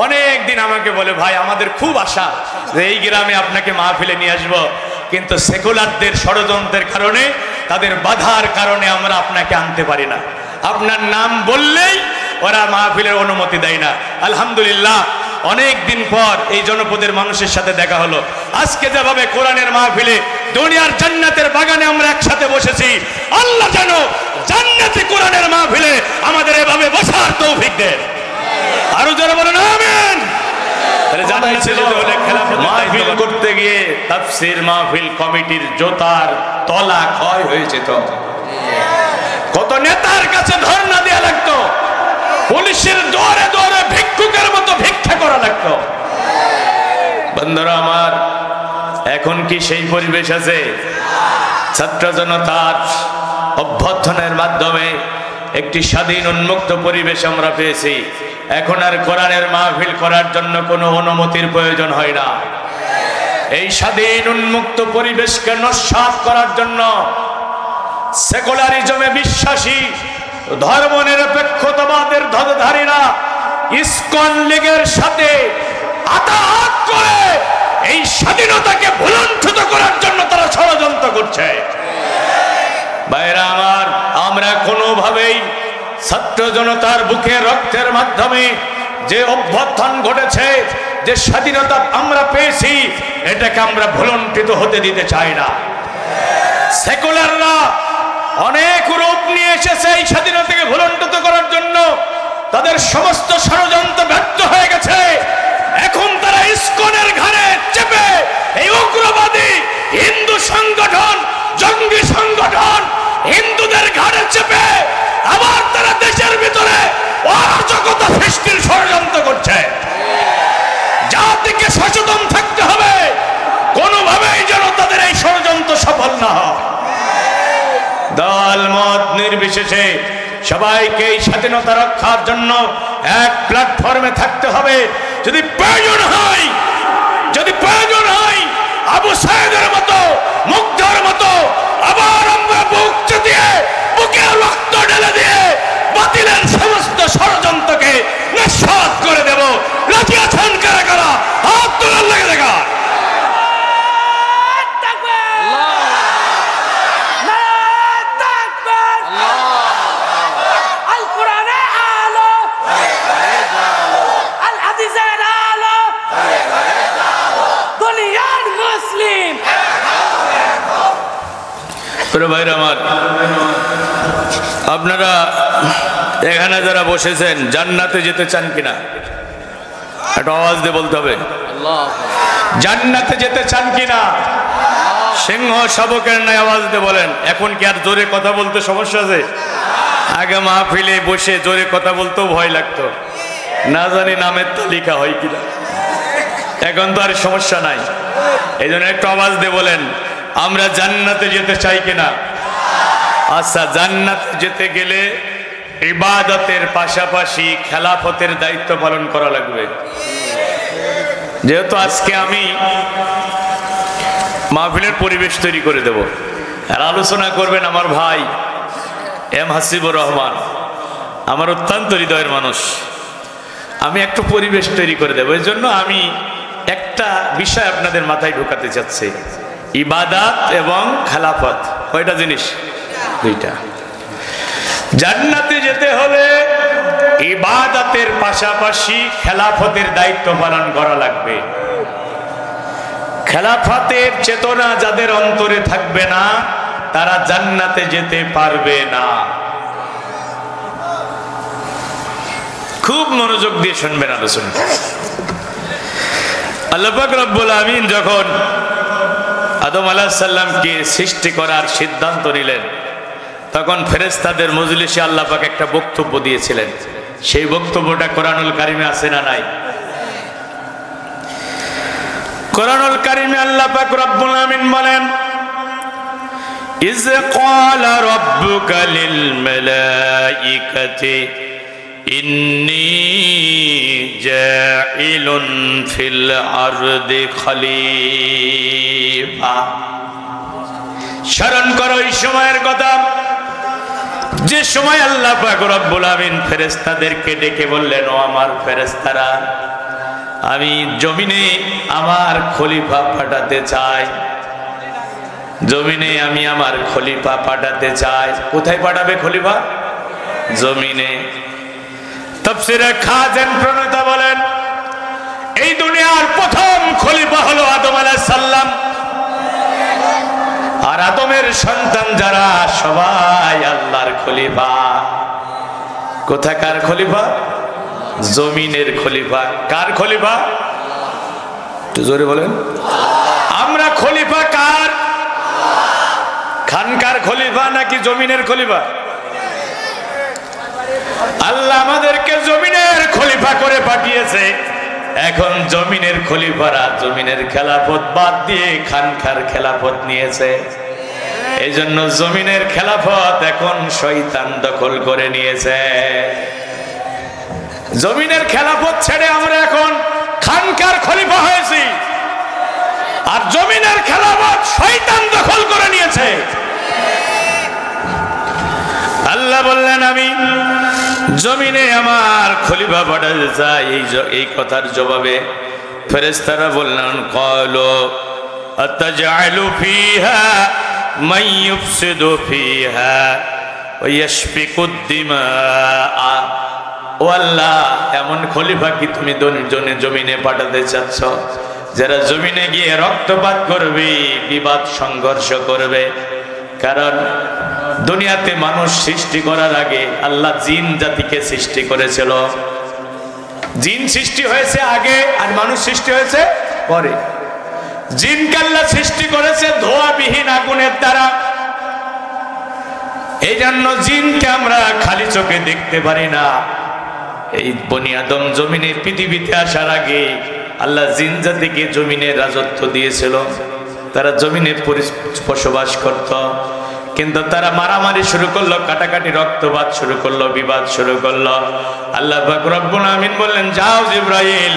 অনেক দিন আমাকে বলে, ভাই আমাদের খুব আশা যে এই গ্রামে আপনাকে মাহফিলে নিয়ে আসবো, কিন্তু সেকুলারদের ষড়যন্ত্রের কারণে, তাদের বাধার কারণে আমরা আপনাকে আনতে পারি না। আপনার নাম বললেই ওরা মাহফিলের অনুমতি দেয় না। আলহামদুলিল্লাহ অনেক দিন পর এই জনপদের মানুষের সাথে দেখা হলো। আজকে যেভাবে কোরআনের মাহফিলে দুনিয়ার জান্নাতের বাগানে আমরা একসাথে বসেছি, আল্লাহ যেন জান্নাতে কোরআনের মাহফিলে আমাদের এভাবে বসার তৌফিক দেন। আরো যারা বলেন আমিন। মাহফিল করতে গিয়ে তাফসীর মাহফিল কমিটির জোতার তলা ক্ষয় হয়েছে। তো কত নেতার কাছে ধর্ণা দেয়া লাগতো, পুলিশের দৌড়ে দৌড়ে ভিক্ষুকের মতো ভিক্ষা করা লাগতো। বন্ধুরা আমার, এখন কি সেই পরিবেশ আছে? ছাত্র জনতার অভ্যর্থনের মাধ্যমে একটি স্বাধীন উন্মুক্ত পরিবেশ আমরা পেয়েছি। এখন আর কোরআনের মাহফিল করার জন্য কোনো অনুমতির প্রয়োজন হয় না। এই স্বাধীন উন্মুক্ত পরিবেশকে নস্যাৎ করার জন্য সেকুলারিজমে বিশ্বাসী ধর্মনিরপেক্ষতাবাদের ধ্বজধারীরা ইসকন লীগের সাথে আতাহাত করে এই স্বাধীনতাকে ভুলণ্ঠিত করার জন্য তারা ষড়যন্ত্র করছে। ভাইরা আমার, আমরা কোনোভাবেই ছাত্র জনতার বুকে রক্তের মাধ্যমে যে অভ্যুত্থান ঘটেছে, যে স্বাধীনতা আমরা পেয়েছি, এটাকে আমরা ভুলণ্ঠিত হতে দিতে চাই না। সেকুলাররা অনেক রূপ নিয়ে এসেছে এই স্বাধীনতাকে ভুলণ্ঠিত করার জন্য। তাদের সমস্ত ষড়যন্ত্র ব্যর্থ হয়ে গেছে। এখন তারা ইসকনের ঘাড়ে চেপে এই উগ্রবাদী হিন্দু সংগঠন, জঙ্গি সংগঠন, হিন্দুদের ঘাড়ে চেপে আবার তারা দেশের ভিতরে অরাজকতা সৃষ্টির ষড়যন্ত্র করছে। জাতিকে সচেতন থাকতে হবে, কোনোভাবেই যেন তাদের এই ষড়যন্ত্র সফল না হয়। দল মত নির্বিশেষে সবাইকে এই স্বাধীনতা রক্ষার জন্য এক প্ল্যাটফর্মে থাকতে হবে। যদি প্রয়োজন হয় আবু সাইদের মতো, মুগ্ধর মতো আবার আমরা বুক চিতিয়ে বুকে রক্ত ঢেলে দিয়ে বাতিলের সমস্ত ষড়যন্ত্রকে নিঃশেষ করে দেব। রাজি আছেন কারা কারা? হাত তোলার লেগে দেখা। ভাইরা আমার, আপনারা এখানে যারা বসেছেন জান্নাতে যেতে চান কিনা? একটা আওয়াজ দিয়ে বলতে হবে। জান্নাতে যেতে চান কিনা? সিংহ শাবকের ন্যায় আওয়াজ দিয়ে বলেন। এখন কি আর জোরে কথা বলতে সমস্যা আছে? আগে মাহফিলে বসে জোরে কথা বলতেও ভয় লাগতো, না জানি নামের তালিকা হয় কিনা। এখন তো আর সমস্যা নাই, এই জন্য একটু আওয়াজ দিয়ে বলেন, আমরা জান্নাতে যেতে চাই কিনা? আচ্ছা, জান্নাতে যেতে গেলে ইবাদতের পাশাপাশি খেলাফতের দায়িত্ব পালন করা লাগবে। যেহেতু আজকে আমি মাহফিলের পরিবেশ তৈরি করে দেব, আর আলোচনা করবেন আমার ভাই এম হাসিবুর রহমান, আমার অত্যন্ত হৃদয়ের মানুষ। আমি একটু পরিবেশ তৈরি করে দেব, এই জন্য আমি একটা বিষয় আপনাদের মাথায় ঢোকাতে চাচ্ছি। ইবাদত এবং খেলাফত কয়টা জিনিস? দুইটা। জান্নাতে যেতে হলে ইবাদতের পাশাপাশি খেলাফতের দায়িত্ব পালন করা লাগবে। খেলাফতের চেতনা যাদের অন্তরে থাকবে না, তারা জান্নাতে যেতে পারবে না। খুব মনোযোগ দিয়ে শুনবেন আলোচনা। আল্লাহ পাক রব্বুল আমিন যখন আদম আলাইহিস সালামকে সৃষ্টি করার সিদ্ধান্ত নিলেন, তখন ফেরেশতাদের মজলিসে আল্লাহ পাক একটা বক্তব্য দিয়েছিলেন। সেই বক্তব্যটা কোরআনুল কারিমে আছে না নাই? কোরআনুল কারিমে আল্লাহ পাক রব্বুল আমিন বলেন, ইয ক্বালা রাব্বুকা লিল মালাইকাতি ইন্নী জাইলুন ফিল আরদি খলিফা। স্মরণ করো এই সময়ের কথা, যে সময় আল্লাহ পাক রব্বুল আমিন ফেরেশতাদেরকে ডেকে বললেন, ও আমার ফেরেশতারা, আমি জমিনে আমার খলিফা পাঠাতে চাই, জমিনে আমি আমার খলিফা পাঠাতে চাই। কোথায় পাঠাবে খলিফা? জমিনে। তাফসীরে খাজেন প্রণেতা বলেন এই দুনিয়ার প্রথম খলিফা হলো আদম আলাইহিস সালাম, আর আদমের সন্তান যারা সবাই আল্লাহর খলিফা। কোথাকার খলিফা? জমিনের খলিফা। কার খলিফা? একটু জোরে বলেন। আমরা খলিফা কার? খানকার খলিফা নাকি জমিনের খলিফা? আল্লাহ আমাদেরকে জমিনের খলিফা করে পাঠিয়েছে। এখন জমিনের খলিফারা জমিনের খেলাফত বাদ দিয়ে খানকার খেলাফত নিয়েছে। এই জন্য জমিনের খেলাফত এখন শয়তান দখল করে নিয়েছে। জমিনের খেলাফত ছেড়ে আমরা এখন খানকার খলিফা হয়েছি, আর জমিনের খেলাফত শয়তান দখল করে নিয়েছে। আল্লাহ বললেন আমি জমিনে আমার খলিফা পাঠাতে চাই। এই কথার জবাবে ফেরেশতারা বললেন ক্বালু আতাজআলু ফিহা মান ইউফসিদু ফিহা ওয়া ইয়াসফিকুদ দিমা। ও আল্লাহ, এমন খলিফা কি তুমি জমিনে পাঠাতে চাচ্ছ যারা জমিনে গিয়ে রক্তপাত করবে, বিবাদ সংঘর্ষ করবে? কারণ দুনিয়াতে মানুষ সৃষ্টি করার আগে আল্লাহ জিন জাতিকে সৃষ্টি করেছিল। জিন সৃষ্টি হয়েছে আগে আর মানুষ সৃষ্টি হয়েছে পরে। জিনকে আল্লাহ সৃষ্টি করেছে ধোঁয়াবিহীন আগুনের দ্বারা। এই জন্য জিনকে আমরা খালি চোখে দেখতে পারি না। এই বনি আদম জমিনে পৃথিবীতে আসার আগে আল্লাহ জিন জাতিকে জমিনে রাজত্ব দিয়েছিল। তারা জমিনে বসবাস করত, কিন্তু তারা মারামারি শুরু করলো, কাটাকাটি রক্তপাত শুরু করলো, বিবাদ শুরু করলো। আল্লাহ পাক রব্বুল আমিন বললেন যাও জিবরাইল,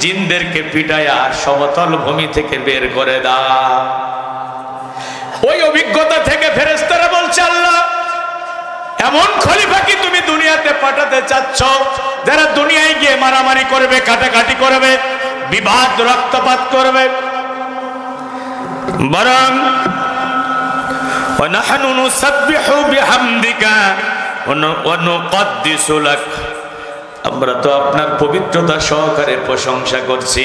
জিনদেরকে পিটায়া সমতল ভূমি থেকে বের করে দাও। ওই অভিজ্ঞতা থেকে ফেরেশতারা বলছে আল্লাহ এমন খলিফা কি তুমি দুনিয়াতে পাঠাতে চাচ্ছ যারা দুনিয়ায় গিয়ে মারামারি করবে, কাটাকাটি করবে, বিবাদ রক্তপাত করবে? বরং ওয়ানাহনু নুসাব্বিহু বিহামদিকা ওয়া নুকদ্দিসু লাক, আমরা তো আপনার পবিত্রতা সহকারে প্রশংসা করছি,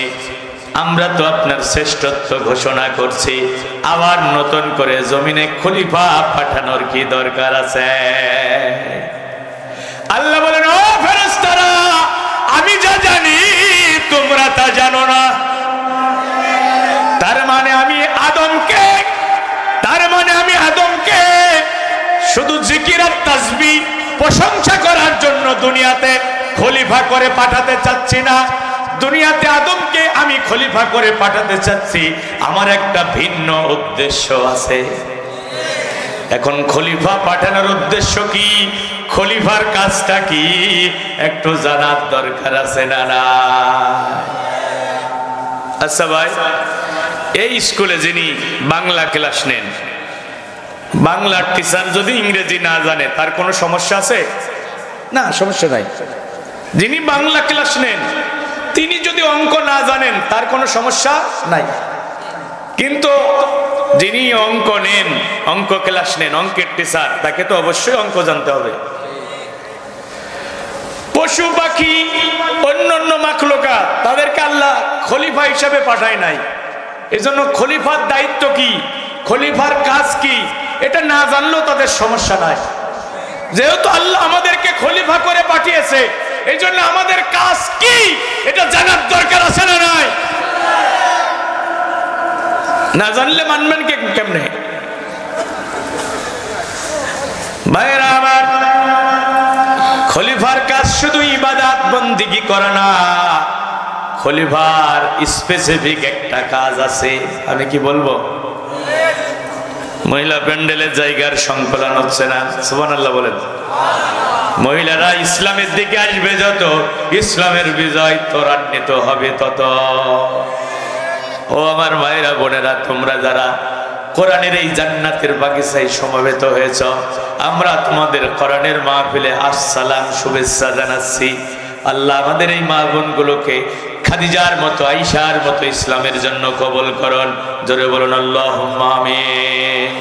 আমরা তো আপনার শ্রেষ্ঠত্ব ঘোষণা করছি। আবার নতুন করে জমিনে খলিফা পাঠানোর কি দরকার আছে? আল্লাহ বলেন ও ফেরেশতারা, আমি যা জানি তোমরা তা জানো না। তার মানে আমি আদমকে শুধু জিকির আর তাসবিহ প্রশংসা করার জন্য দুনিয়াতে খলিফা করে পাঠাতে চাচ্ছি না। দুনিয়াতে আদমকে আমি খলিফা করে পাঠাতে চাচ্ছি, আমার একটা ভিন্ন উদ্দেশ্য আছে। এখন খলিফা পাঠানোর উদ্দেশ্য কি, খলিফার কাজটা কি, একটু জানার দরকার আছে না? না? আচ্ছা ভাই, এই স্কুলে যিনি বাংলা ক্লাস নেন, বাংলার টিচার যদি ইংরেজি না জানে তার কোনো সমস্যা আছে? না, সমস্যা নাই। যিনি বাংলা ক্লাস নেন তিনি যদি অঙ্ক না জানেন তার কোনো সমস্যা নাই। কিন্তু যিনি অঙ্ক নেন, অঙ্ক ক্লাস নেন, অঙ্কের টিচার, তাকে তো অবশ্যই অঙ্ক জানতে হবে। পশু পাখি অন্যান্য মাখলুকাত তাদেরকে আল্লাহ খলিফা হিসাবে পাঠায় নাই। এজন্য খলিফার দায়িত্ব কি, খলিফার কাজ কি, এটা না জানলেও তাদের সমস্যা নাই। যেহেতু আল্লাহ আমাদেরকে খলিফা করে পাঠিয়েছে, এই জন্য আমাদের কাজ কি এটা জানার দরকার আছে না নাই? না জানলে মানবেন কেমনে? ভাইরা আমার, খলিফার কাজ শুধু ইবাদত বন্দেগী করা না, খলিফার স্পেসিফিক একটা কাজ আছে। আমি কি বলবো? মহিলা প্যান্ডেলের জায়গার সংকলন হচ্ছে না, সুবহানাল্লাহ বলেন। মহিলারা ইসলামের দিকে আসবে যত, ইসলামের বিজয় ত্বরান্বিত হবে তত। ও আমার ভাইরা বোনেরা, তোমরা যারা কোরআনের এই জান্নাতের বাগিচায় সমবেত হয়েছ, আমরা তোমাদের কোরআনের মাহফিলে আসসালাম, শুভেচ্ছা জানাচ্ছি। আল্লাহ আমাদের এই মা বোনগুলোকে খাদিজার মতো, আয়েশার মতো ইসলামের জন্য কবুল করুন। জোরে বলুন আল্লাহুম্মা আমিন।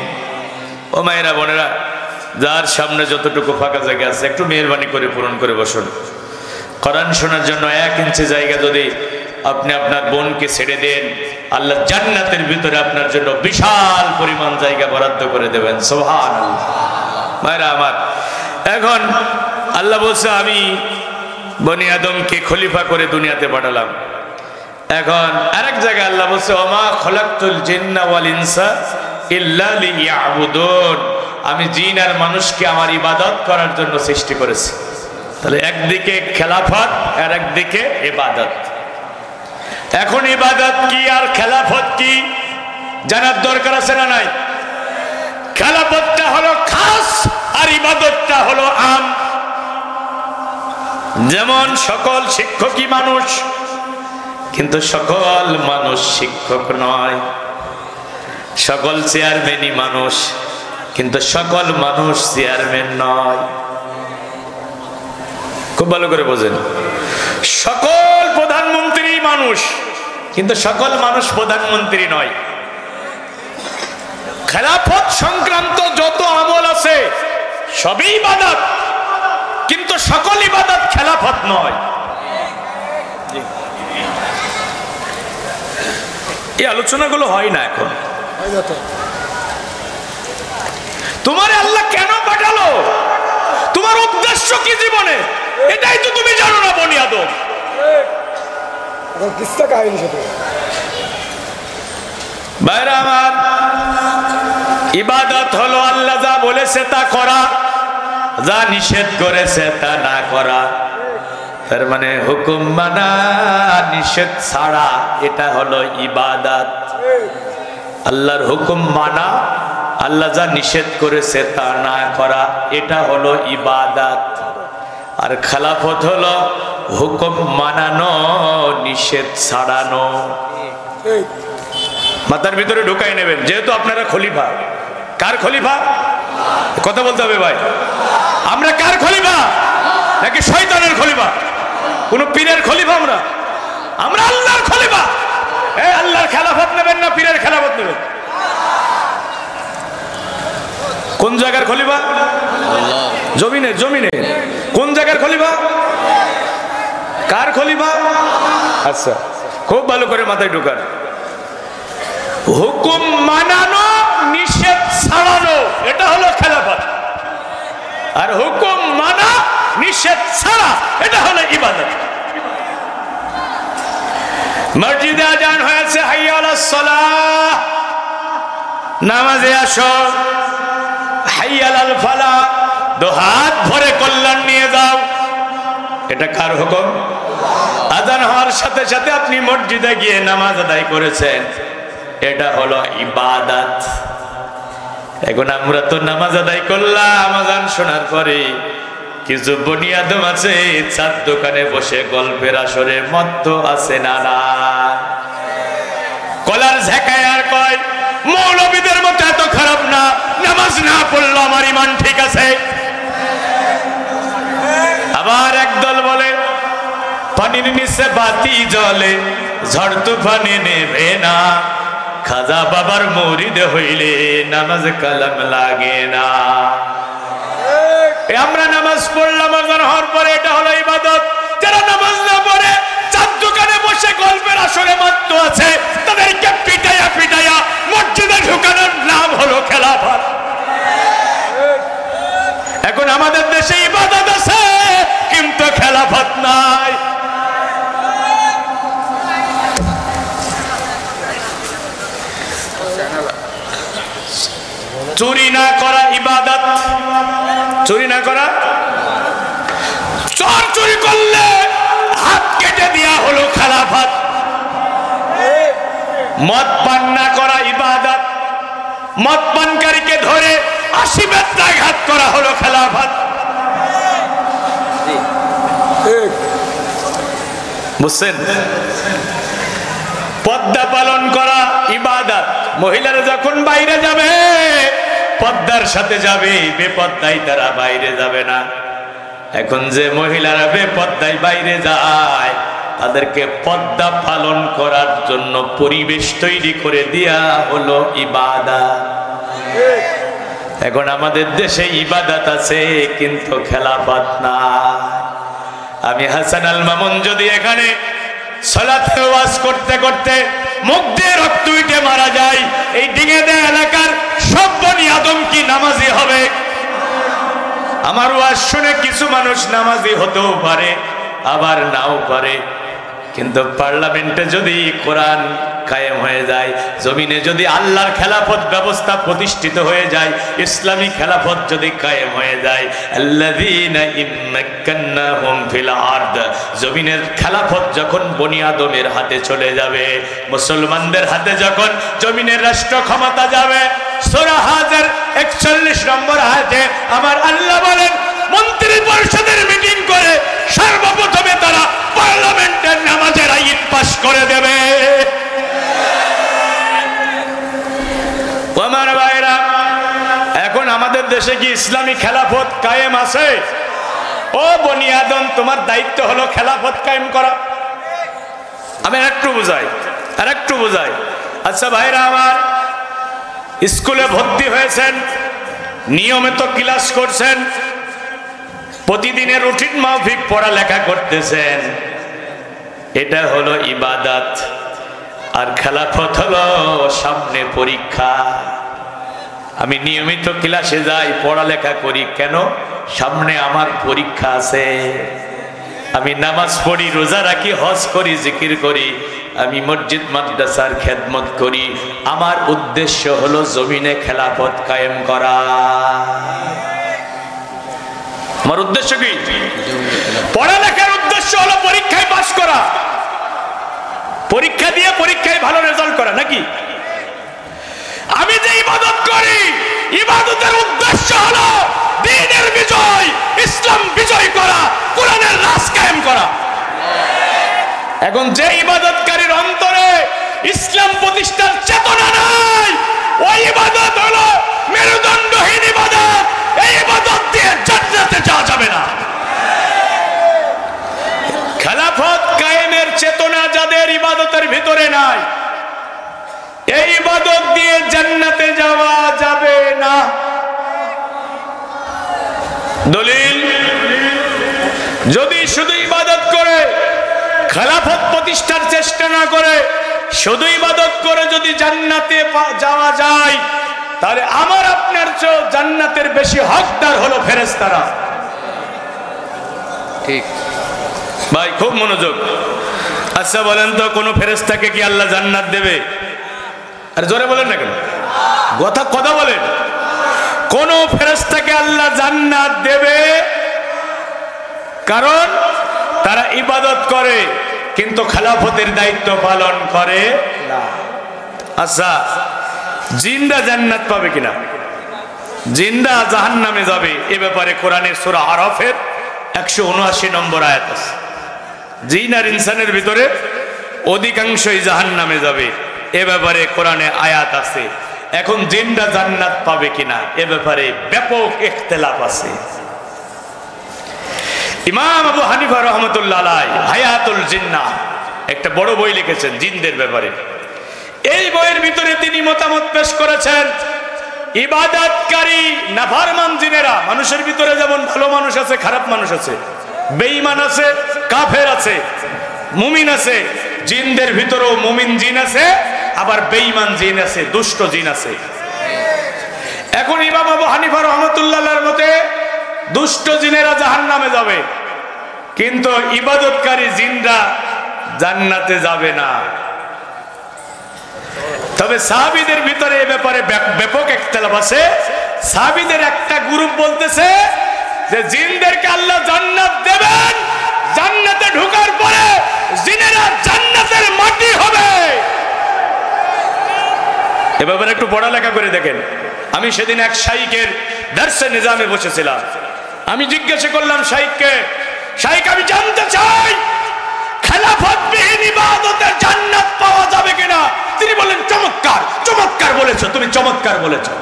ও মায়েরা, বোনেরা, যার সামনে যতটুকু ফাঁকা জায়গা আছে একটু মেহেরবানি করে পূরণ করে বসুন। কোরআন শোনার জন্য 1 ইঞ্চি জায়গা যদি আপনি আপনার বোনকে ছেড়ে দেন, আল্লাহ জান্নাতের ভিতরে আপনার জন্য বিশাল পরিমাণ জায়গা বরাদ্দ করে দেবেন। সুবহানাল্লাহ। মায়েরা আমার, এখন আল্লাহ বলছে আমি বনি আদমকে খলিফা করে দুনিয়াতে পাঠালাম। এখন আরেক জায়গায় আল্লাহ বলছে ওমা খলাকতুল জিন্না ওয়াল ইনসা ইল্লা লিয়াবুদুন, আমি জিন আর মানুষকে আমার ইবাদত করার জন্য সৃষ্টি করেছি। তাহলে একদিকে খেলাফত আর একদিকে ইবাদত। এখন ইবাদত কি আর খেলাফত কি জানার দরকার আছে না নাই? খেলাফতটা হলো খাস আর ইবাদতটা হলো আম। যেমন সকল শিক্ষকই মানুষ, কিন্তু সকল মানুষ শিক্ষক নয়। সকল চেয়ারম্যানই মানুষ, কিন্তু সকল মানুষ চেয়ারম্যান নয়। খুব ভালো করে বোঝেন। সকল প্রধানমন্ত্রী মানুষ, কিন্তু সকল মানুষ প্রধানমন্ত্রী নয়। খেলাফত সংক্রান্ত যত আমল আছে সবই ইবাদত, কিন্তু সকল ইবাদত খেলাফত নয়। এই আলোচনাগুলো হয় না এখন। তোমার আল্লাহ কেন পাঠালো, তোমার উদ্দেশ্য কি জীবনে, এটাই তো তুমি জানো না বনি আদম। ভাইরা আমার, ইবাদত হলো আল্লাহ যা বলেছে তা করা, যা নিষেধ করেছে তা না করা। তার মানে হুকুম মানা, নিষেধ ছাড়া, এটা হলো ইবাদত। আল্লাহর হুকুম মানা, আল্লাহ যা নিষেধ করেছে তা না করা, এটা হলো ইবাদত। আর খেলাফত হলো হুকুম মানানো, নিষেধ ছাড়ানো। মাথার ভিতরে ঢুকাই নেবেন, যেহেতু আপনারা খলিফা। কার খলিফা? কথা বলতে হবে ভাই। আমরা কার খলিফা? নাকি শয়তানের খলিফা? কোন পীরের খলিফা? আমরা আল্লাহর খলিফা। এই আল্লাহর খেলাফত নেবেন না পীরের খেলাফত নেবেন? কোন জায়গার খলিফা? জমিনে। জমিনে কোন জায়গার খলিফা? কার খলিফা? আচ্ছা, খুব ভালো করে মাথায় ঢুকান। হুকুম মানানো, নিষেধ ছাড়ানো, এটা হলো খেলাফত। আর হুকুম মানা, নিষেধ ছাড়া, এটা হলো ইবাদত। মসজিদে আজান হয়েছে, হাইয়া আলাস সালাহ, নামাজে আসো। হাইয়া আলাল ফালাহ, দুহাত ভরে কল্যাণ নিয়ে যাও। এটা কার হুকুম? আজান হওয়ার সাথে সাথে আপনি মসজিদে গিয়ে নামাজ আদায় করেছেন, এটা হলো ইবাদত। এখন আমরা তো নামাজ আদায় করলাম, আজান শোনার পরে কিছু বনি আদম আছে চার দোকানে বসে গল্পের আসরে মত্ত আছে। না না, কলার ঝাঁকায় আর কয় মৌলবীদের মতো এত খারাপ না, নামাজ না পড়লো আমার ইমান ঠিক আছে। আবার একদল বলে পানির নিচে বাতি জ্বলে, ঝড় তুফানে নেবে না, খাজা বাবার মুরিদ হইলে নামাজ কালাম লাগে না। আমরা নামাজ পড়লাম, আজান হওয়ার পরে, এটা হলো ইবাদত। যারা নামাজ না পড়ে চার দোকানে বসে গল্পের আসরে মত্ত আছে, তাদেরকে পিটাইয়া পিটাইয়া মসজিদে ঢুকানোর নাম হলো খেলাফত। এখন আমাদের দেশে ইবাদত আছে, কিন্তু খেলাফত নাই। চুরি না করা ইবাদত, চুরি না করা। চোর চুরি করলে হাত কেটে দেয়া হলো খেলাফত। মদ পান না করা ইবাদত, মদ পানকারীকে ধরে 80 বেত্রাঘাত করা হলো খেলাফত। বুঝছেন? পর্দা পালন করা ইবাদত। মহিলারা যখন বাইরে যাবে পর্দার সাথে যাবে, বেপর্দায় তারা বাইরে যাবে না। এখন যে মহিলারা বেপর্দায় বাইরে যায় তাদেরকে পর্দা পালন করার জন্য পরিবেশ তৈরি করে দেয়া হলো ইবাদত। এখন আমাদের দেশে ইবাদত আছে কিন্তু খেলাফত না। আমি হাসান আল মামুন যদি এখানে সালাতে ওয়াজ করতে করতে মুখ দিয়ে রক্ত উঠে মারা যায়, এই ডিঙেদে এলাকার সব বনি আদম কি নামাজি হবে? আমার ওয়াজ শুনে কিছু মানুষ নামাজি হতেও পারে, আবার নাও পারে, কিন্তু পার্লামেন্টে যদি কোরআন কায়েম হয়ে যায়, জমিনে যদি আল্লাহর খেলাফত ব্যবস্থা প্রতিষ্ঠিত হয়ে যায়, ইসলামী খেলাফত যদি কায়েম হয়ে যায়, আল্লাযীনা ইম্মাক্কান্নাহুম ফিল আরদ, জমিনের খেলাফত যখন বনি আদমের হাতে চলে যাবে, মুসলমানদের হাতে যখন জমিনের রাষ্ট্র ক্ষমতা যাবে, সূরা হাজের 41 নম্বর আয়াতে আমার আল্লাহ বলেন, মন্ত্রী পরিষদের মিটিং করে সর্বপ্রথমে তারা পার্লামেন্টের নামাজের আইন পাস করে দেবে। আমার ভাইরা, এখন আমাদের দেশে কি ইসলামী খেলাফত কায়েম আছে? ও বনি আদম, তোমার দায়িত্ব হলো খেলাফত কায়েম করা। আমি একটু বুঝাই। আচ্ছা ভাইরা আমার, স্কুলে ভর্তি হয়েছেন, নিয়মিত ক্লাস করছেন, প্রতিদিনের রুটিন মাফিক পড়ালেখা করতেছেন, এটা হলো ইবাদত। আর খেলাফত হলো সামনে পরীক্ষা। আমি নিয়মিত ক্লাসে যাই, পড়ালেখা করি, কেন? সামনে আমার পরীক্ষা আছে। আমি নামাজ পড়ি, রোজা রাখি, হজ করি, জিকির করি, আমি মসজিদ মাদ্রাসার খেদমত করি, আমার উদ্দেশ্য হলো জমিনে খেলাফত কায়েম করা। আমার উদ্দেশ্য কি? পড়ালেখার উদ্দেশ্য হলো পরীক্ষায় পাস করা, পরীক্ষা দিয়ে পরীক্ষায় ভালো রেজাল্ট করা, নাকি? আমি যে ইবাদত করি, ইবাদতের উদ্দেশ্য হলো দ্বীনের বিজয়, ইসলাম বিজয় করা, কোরআনের রাজ কায়েম করা। এখন যে ইবাদতকারীর অন্তরে ইসলাম প্রতিষ্ঠার চেতনা নাই, ওই ইবাদত হলো মেরুদণ্ডহীন ইবাদত। এই ইবাদত দিয়ে জান্নাতে যাওয়া যাবে না। খেলাফত কায়েমের চেতনা যাদের ইবাদতের ভিতরে নাই, এই ইবাদত দিয়ে জান্নাতে যাওয়া যাবে না। দলিল, যদি শুধু ইবাদত করে খেলাফত প্রতিষ্ঠার চেষ্টা না করে, শুধু ইবাদত করে যদি জান্নাতে যাওয়া যায়, তাহলে আমার আপনার চেয়ে জান্নাতের বেশি হকদার হলো ফেরেশতারা। ঠিক ভাই, খুব মনোযোগ। আচ্ছা বলেন তো, কোন ফেরেশতাকে কি আল্লাহ জান্নাত দেবে? আর জোরে বলেন না কেন? কথা বলেন। কোন ফেরেশতাকে আল্লাহ জান্নাত দেবে? কারণ তারা ইবাদত করে কিন্তু খেলাফতের দায়িত্ব পালন করে না। আচ্ছা, জিনরা জান্নাত পাবে কিনা? জিনরা জাহান্নামে যাবে, এ ব্যাপারে কোরআনের সূরা আরাফের 179 নম্বর আয়াত আছে। জিন আর ইনসানের ভিতরে অধিকাংশই জাহান্নামে যাবে, এ ব্যাপারে কোরআনে আয়াত আছে। এখন জিনরা জান্নাত পাবে কিনা এ ব্যাপারে ব্যাপক ইখতিলাফ আছে। ইমাম আবু হানিফা রাহমাতুল্লাহ আলাইহি হায়াতুল জিন্নাহ একটা বড় বই লিখেছেন জিনদের ব্যাপারে। এই বইয়ের ভিতরে তিনি মতামত পেশ করেছেন, ইবাদতকারী নাফরমান জিনেরা, মানুষের ভিতরে যেমন ভালো মানুষ আছে, খারাপ মানুষ আছে, বেঈমান আছে, কাফের আছে, মুমিন আছে, জিনদের ভিতরেও মুমিন জিন আছে, আবার বেঈমান জিন আছে, দুষ্ট জিন আছে। এখন ইমাম আবু হানিফা রাহমাতুল্লাহর মতে দুষ্ট জিনেরা জাহান্নামে যাবে, কিন্তু ইবাদতকারী জিনরা জান্নাতে যাবে না। তবে সাহাবীদের ভিতরে এই ব্যাপারে ব্যাপক ইখতিলাফ আছে। সাহাবীদের একটা গ্রুপ বলতেছে যে জিনদেরকে আল্লাহ জান্নাত দেবেন, জান্নাতে ঢোকার পরে জিনেরা জান্নাতের মাটি হবে। এ ব্যাপারে একটু পড়ালেখা করে দেখেন। আমি সেদিন এক শাইখের দর্শে নিজামে বসেছিলাম। আমি জিজ্ঞাসা করলাম শাইখকে, শাইখ আমি জানতে চাই খেলাফতবিহীন ইবাদতে জান্নাত পাওয়া যাবে কিনা? তিনি বললেন চমৎকার, চমৎকার বলেছো তুমি, চমৎকার বলেছো।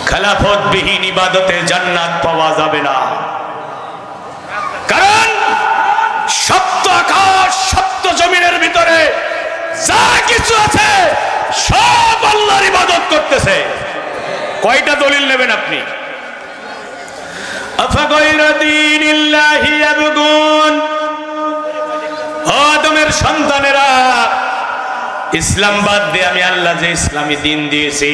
খেলাফতবিহীন ইবাদতে জান্নাত পাওয়া যাবে না। কারণ সপ্ত আকাশ সপ্ত জমিনের ভিতরে যা কিছু আছে সব আল্লাহর ইবাদত করতেছে। কয়টা দলিল নেবেন আপনি? আফাগায়রা দীনিল্লাহি ইয়াবগুন, আদমের সন্তানেরা, ইসলাম বাদ দিয়ে আমি আল্লাহ যে ইসলামী দিন দিয়েছি,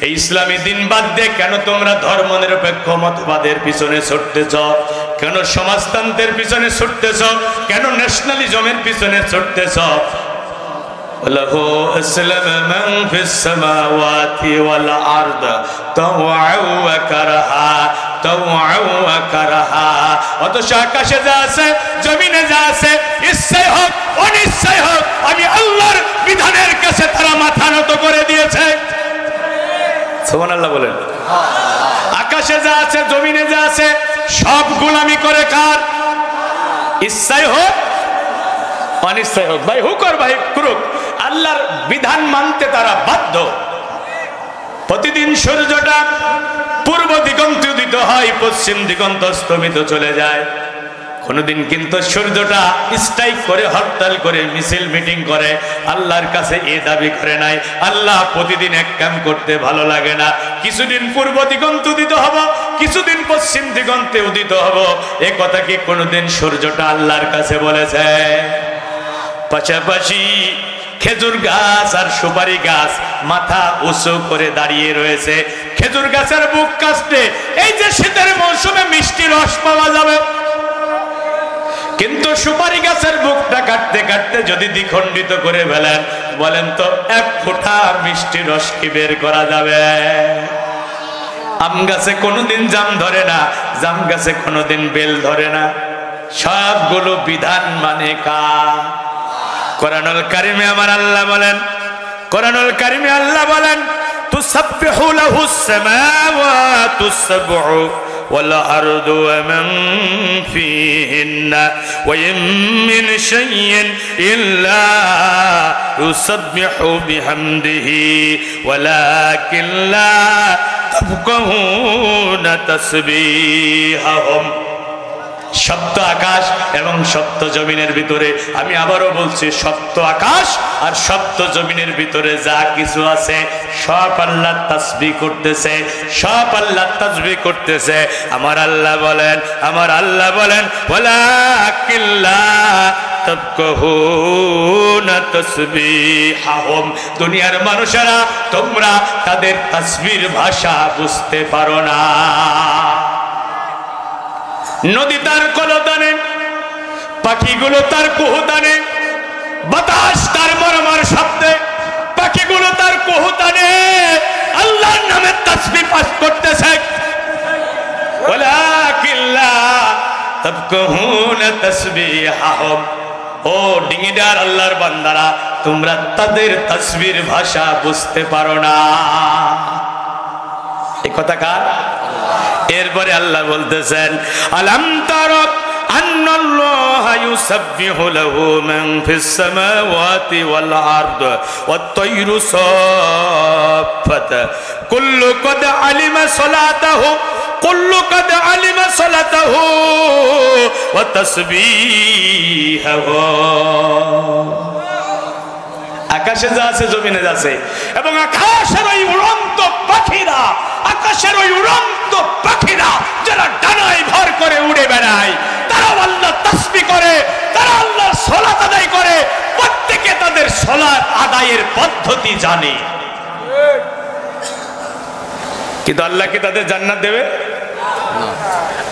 এই ইসলামী দিন বাদ দিয়ে কেন তোমরা ধর্ম নিরপেক্ষ মতবাদের পিছনে ছুটতেছ? কেন সমাজতন্ত্রের পিছনে ছুটতেছ? কেন ন্যাশনালিজমের পিছনে ছুটতেছ? লাহু আসলামা মান ফিস সামাওয়াতি ওয়াল আরদ তাওআউ ওয়া কারহা, তাওআউ ওয়া কারহা। অথচ আকাশে যা আছে, জমিনে যা আছে, ইচ্ছাই হোক অনিচ্ছাই হোক, আমি আল্লাহর বিধানের কাছে তারা মাথা নত করে দিয়েছে। সুবহানাল্লাহ বলেন। আকাশে যা আছে, জমিনে যা আছে, সব গোলামি করে কার? ইচ্ছাই হোক অনিচ্ছাই হোক, ভাই হুক আর ভাই করুক, আল্লাহর বিধান মানতে তারা বাধ্য। প্রতিদিন সূর্যটা পূর্ব দিগন্তে উদিত হয়, পশ্চিম দিগন্ত অস্তমিত চলে যায়। কোনদিন কিন্তু সূর্যটা স্ট্রাইক করে, হরতাল করে, মিছিল মিটিং করে আল্লাহর কাছে এ দাবি করে নাই, আল্লাহ প্রতিদিন এক কাম করতে ভালো লাগে না, কিছুদিন পূর্ব দিগন্ত উদিত হব, কিছুদিন পশ্চিম দিগন্তে উদিত হব। এ কথা কি কোনদিন সূর্যটা আল্লাহর কাছে বলেছে? পাশাপাশি খেজুর গাছ আর সুপারি গাছ মাথা উঁচু করে দাঁড়িয়ে রয়েছে। খেজুর গাছের বুক কাটতে এই যে শীতের মৌসুমে মিষ্টি রস পাওয়া যাবে, কিন্তু সুপারি গাছের বুকটা কাটতে কাটতে যদি দ্বিখণ্ডিত করে ফেলেন, বলেন তো এক ফোঁটা মিষ্টি রস কি বের করা যাবে? আম গাছে কোনোদিন জাম ধরে না, জাম গাছে কোনোদিন বেল ধরে না। সবগুলো বিধান মানে কার? কোরআনুল কারিমে আমার আল্লাহ বলেন, কোরআনুল কারিমে আল্লাহ বলেন, তুসাব্বিহু লাহুস সামাওয়াতুস সাবউ ওয়াল আরদু ওয়া মান ফীহিন্না ওয়া ইন মিন শাইইন ইল্লা ইউসাব্বিহু বিহামদিহি ওয়ালাকিন লা তাফকাহুনা তাসবিহাহুম। সপ্ত আকাশ এবং সপ্ত জমিনের ভিতরে, আমি আবারও বলছি, সপ্ত আকাশ আর সপ্ত জমিনের ভিতরে যা কিছু আছে সব আল্লাহ তাসবিহ করতেছে, সব আল্লাহ তাসবিহ করতেছে। আমার আল্লাহ বলেন, আমার আল্লাহ বলেন, ওয়ালাকিন লা তাফকাহুনা তাসবিহাহুম। দুনিয়ার মানুষেরা তোমরা তাদের তাসবিহর ভাষা বুঝতে পারো না। নদী তার কলতানে, পাখিগুলো তার কুহুতানে, বাতাস তার মরমর শব্দে, পাখিগুলো তার কুহুতানে আল্লাহর নামে তাসবিহ পাঠ করতেছে। ওয়ালাকিন লা তাফকাহুনা তাসবিহাহুম। ও ডিঙিদার আল্লাহর বান্দারা, তোমরা তাদের তাসবিহর ভাষা বুঝতে পারো না। এই কথা কার? এরপরে আল্লাহ বলতেছেন, আলাম তারা আন্নাল্লাহা ইউসাব্বিহু লাহু মান ফিস সামাওয়াতি ওয়াল আরদ ওয়াত তায়রু সাফাত কুল্লু কদ আলিমা সালাতাহু, কুল্লু কদ আলিমা সালাতাহু ওয়া তাসবিহাহু। আকাশে যা আছে, জমিনে যা আছে, এবং আকাশের ওই উড়ন্ত পাখিরা, আকাশের ওই উড়ন্ত পাখিরা যারা ডানায় ভর করে উড়ে বেড়ায়, তারা আল্লাহ তাসবিহ করে, তারা আল্লাহর সালাত আদায় করে। প্রত্যেকে তাদের সালাত আদায়ের পদ্ধতি জানে, কিন্তু আল্লাহ কি তাদের জান্নাত দেবে?